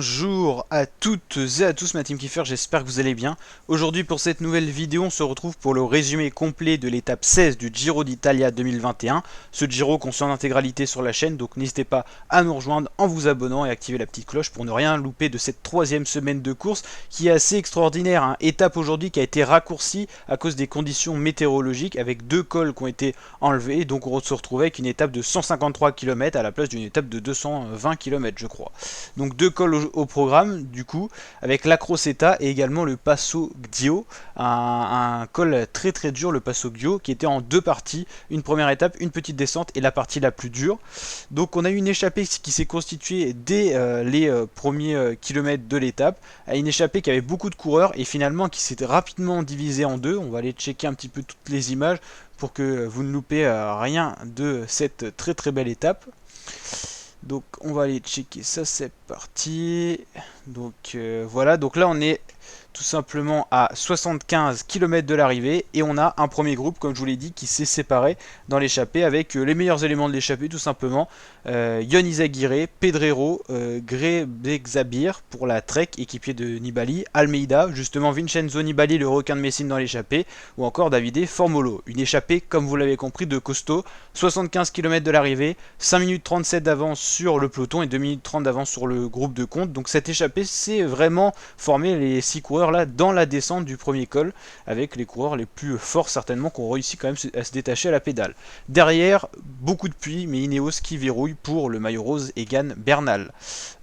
Bonjour à toutes et à tous, ma team Kiefer, j'espère que vous allez bien. Aujourd'hui pour cette nouvelle vidéo, on se retrouve pour le résumé complet de l'étape 16 du Giro d'Italia 2021. Ce Giro qu'on suit en intégralité sur la chaîne, donc n'hésitez pas à nous rejoindre en vous abonnant et activer la petite cloche pour ne rien louper de cette troisième semaine de course qui est assez extraordinaire. Hein. Étape aujourd'hui qui a été raccourcie à cause des conditions météorologiques avec deux cols qui ont été enlevés, donc on se retrouvait avec une étape de 153 km à la place d'une étape de 220 km je crois. Donc deux cols au programme du coup avec la Crosetta et également le Passo Gdio, un col très très dur, le Passo Gdio, qui était en deux parties, une première étape, une petite descente et la partie la plus dure. Donc on a eu une échappée qui s'est constituée dès les premiers kilomètres de l'étape, une échappée qui avait beaucoup de coureurs et finalement qui s'était rapidement divisée en deux. On va aller checker un petit peu toutes les images pour que vous ne loupez rien de cette très très belle étape. Donc on va aller checker ça, c'est parti. Donc voilà, donc là on est tout simplement à 75 km de l'arrivée et on a un premier groupe, comme je vous l'ai dit, qui s'est séparé dans l'échappée avec les meilleurs éléments de l'échappée tout simplement. Yon Izagirre, Pedrero, Grebexabir pour la Trek, équipier de Nibali, Almeida, justement Vincenzo Nibali, le requin de Messine dans l'échappée, ou encore Davide Formolo. Une échappée, comme vous l'avez compris, de costaud, 75 km de l'arrivée, 5 minutes 37 d'avance sur le peloton et 2 minutes 30 d'avance sur le groupe de compte. Donc cette échappée, c'est vraiment formé les 6 coureurs là dans la descente du premier col, avec les coureurs les plus forts certainement qui ont réussi quand même à se détacher à la pédale. Derrière, beaucoup de pluie, mais Ineos qui verrouille pour le maillot rose Egan Bernal.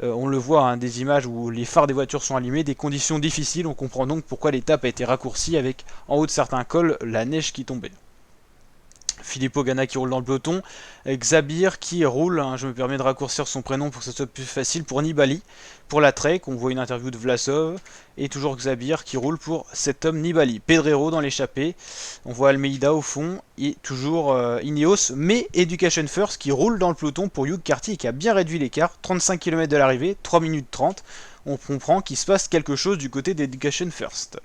On le voit, hein, des images où les phares des voitures sont allumés, des conditions difficiles, on comprend donc pourquoi l'étape a été raccourcie avec en haut de certains cols la neige qui tombait. Filippo Ganna qui roule dans le peloton, Xabir qui roule, hein, je me permets de raccourcir son prénom pour que ce soit plus facile, pour Nibali, pour la Trek, on voit une interview de Vlasov, et toujours Xabir qui roule pour cet homme Nibali. Pedrero dans l'échappée, on voit Almeida au fond, et toujours Ineos, mais Education First qui roule dans le peloton pour Hugh Carty et qui a bien réduit l'écart, 35 km de l'arrivée, 3 minutes 30, on comprend qu'il se passe quelque chose du côté d'Education First.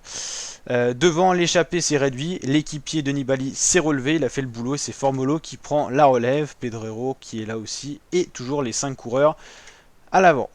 Devant l'échappée s'est réduit, l'équipier de Nibali s'est relevé, il a fait le boulot et c'est Formolo qui prend la relève, Pedrero qui est là aussi et toujours les 5 coureurs à l'avant.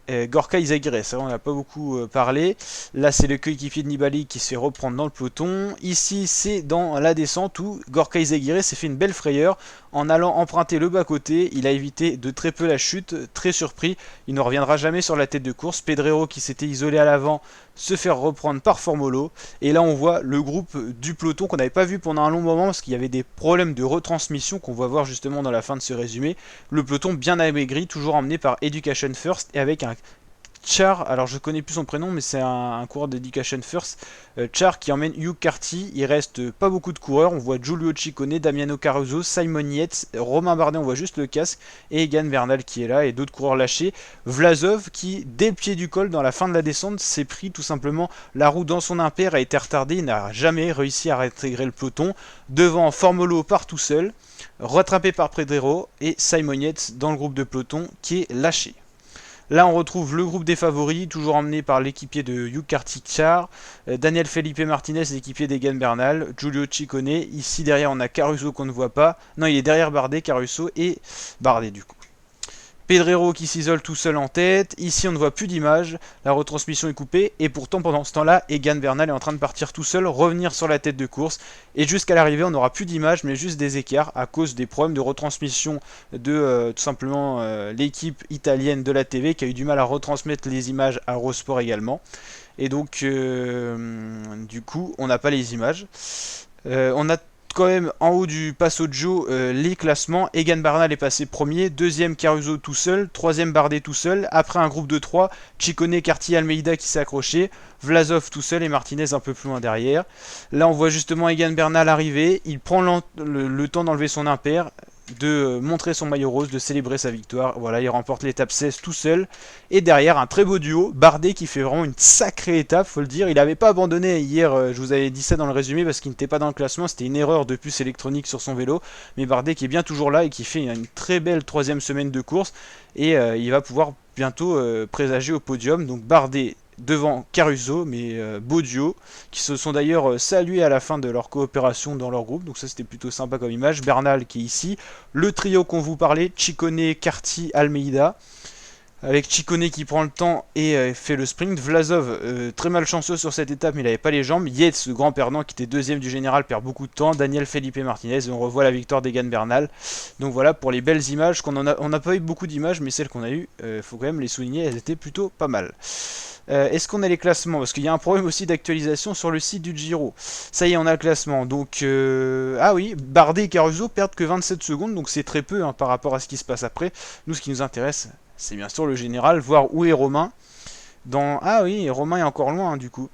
Gorka Izagirre, ça on n'a pas beaucoup parlé. Là c'est le coéquipier de Nibali qui se fait reprendre dans le peloton. Ici c'est dans la descente où Gorka Izagirre s'est fait une belle frayeur en allant emprunter le bas-côté. Il a évité de très peu la chute, très surpris. Il ne reviendra jamais sur la tête de course. Pedrero qui s'était isolé à l'avant se faire reprendre par Formolo. Et là on voit le groupe du peloton qu'on n'avait pas vu pendant un long moment parce qu'il y avait des problèmes de retransmission qu'on va voir justement dans la fin de ce résumé. Le peloton bien amaigri, toujours emmené par Education First et avec un Char, alors je connais plus son prénom, mais c'est un coureur d'Education First. Char qui emmène Hugh Carty. Il reste pas beaucoup de coureurs. On voit Giulio Ciccone, Damiano Caruso, Simon Yates, Romain Bardet, on voit juste le casque, et Egan Bernal qui est là, et d'autres coureurs lâchés. Vlasov qui, dès le pied du col, dans la fin de la descente, s'est pris tout simplement la roue dans son impair, a été retardé. Il n'a jamais réussi à réintégrer le peloton. Devant, Formolo part tout seul, rattrapé par Pedrero, et Simon Yates dans le groupe de peloton qui est lâché. Là, on retrouve le groupe des favoris, toujours emmené par l'équipier de Hugh Carty Char, Daniel Felipe Martinez, l'équipier d'Egan Bernal, Giulio Ciccone. Ici, derrière, on a Caruso qu'on ne voit pas. Non, il est derrière Bardet, Caruso et Bardet, du coup. Pedrero qui s'isole tout seul en tête. Ici, on ne voit plus d'image. La retransmission est coupée. Et pourtant, pendant ce temps-là, Egan Bernal est en train de partir tout seul, revenir sur la tête de course. Et jusqu'à l'arrivée, on n'aura plus d'image, mais juste des écarts à cause des problèmes de retransmission de tout simplement l'équipe italienne de la TV qui a eu du mal à retransmettre les images à Eurosport également. Et donc, du coup, on n'a pas les images. On a quand même en haut du Passo Gio les classements. Egan Bernal est passé premier, deuxième Caruso tout seul, troisième Bardet tout seul, après un groupe de 3, Ciccone, Carty, Almeida qui s'est accroché, Vlasov tout seul et Martinez un peu plus loin derrière. Là on voit justement Egan Bernal arriver, il prend le temps d'enlever son impair, de montrer son maillot rose, de célébrer sa victoire. Voilà, il remporte l'étape 16 tout seul. Et derrière, un très beau duo, Bardet qui fait vraiment une sacrée étape, faut le dire. Il n'avait pas abandonné hier, je vous avais dit ça dans le résumé parce qu'il n'était pas dans le classement, c'était une erreur de puce électronique sur son vélo. Mais Bardet qui est bien toujours là et qui fait une très belle troisième semaine de course. Et il va pouvoir bientôt présager au podium. Donc Bardet devant Caruso, mais beau duo, qui se sont d'ailleurs salués à la fin de leur coopération dans leur groupe, donc ça c'était plutôt sympa comme image. Bernal qui est ici, le trio qu'on vous parlait, Ciccone, Carty, Almeida. avec Ciccone qui prend le temps et fait le sprint. Vlasov, très malchanceux sur cette étape, mais il n'avait pas les jambes. Yates, le grand perdant qui était deuxième du général, perd beaucoup de temps. Daniel Felipe Martinez, et on revoit la victoire d'Egan Bernal. Donc voilà pour les belles images. On n'a pas eu beaucoup d'images, mais celles qu'on a eues, faut quand même les souligner, elles étaient plutôt pas mal. Est-ce qu'on a les classements? Parce qu'il y a un problème aussi d'actualisation sur le site du Giro. Ça y est, on a le classement. Donc, ah oui, Bardet et Caruso perdent que 27 secondes, donc c'est très peu par rapport à ce qui se passe après. Nous, ce qui nous intéresse, c'est bien sûr le général, voir où est Romain. Ah oui, Romain est encore loin, du coup.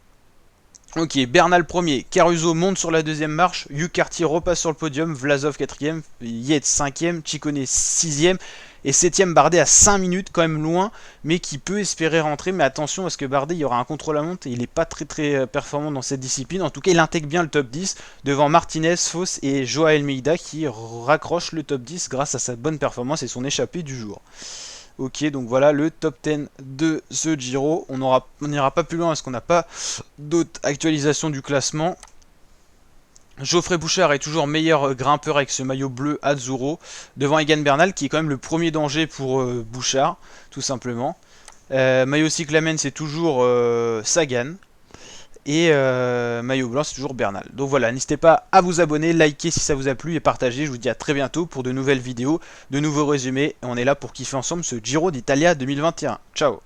Ok, Bernal premier, Caruso monte sur la deuxième marche, Hugh Cartier repasse sur le podium, Vlasov quatrième, Yates cinquième, Ciccone sixième, et septième Bardet à 5 minutes, quand même loin, mais qui peut espérer rentrer, mais attention parce que Bardet il y aura un contrôle à monte et il n'est pas très performant dans cette discipline, en tout cas il intègre bien le top 10, devant Martinez, Foss et Joao Almeida qui raccroche le top 10 grâce à sa bonne performance et son échappée du jour. Ok, donc voilà le top 10 de ce Giro. On n'ira pas plus loin parce qu'on n'a pas d'autres actualisations du classement. Geoffrey Bouchard est toujours meilleur grimpeur avec ce maillot bleu Azzurro, devant Egan Bernal qui est quand même le premier danger pour Bouchard, tout simplement. Maillot cyclamen c'est toujours Sagan. Et maillot blanc c'est toujours Bernal. Donc voilà, n'hésitez pas à vous abonner, liker si ça vous a plu et partager. Je vous dis à très bientôt pour de nouvelles vidéos, de nouveaux résumés. Et on est là pour kiffer ensemble ce Giro d'Italia 2021. Ciao.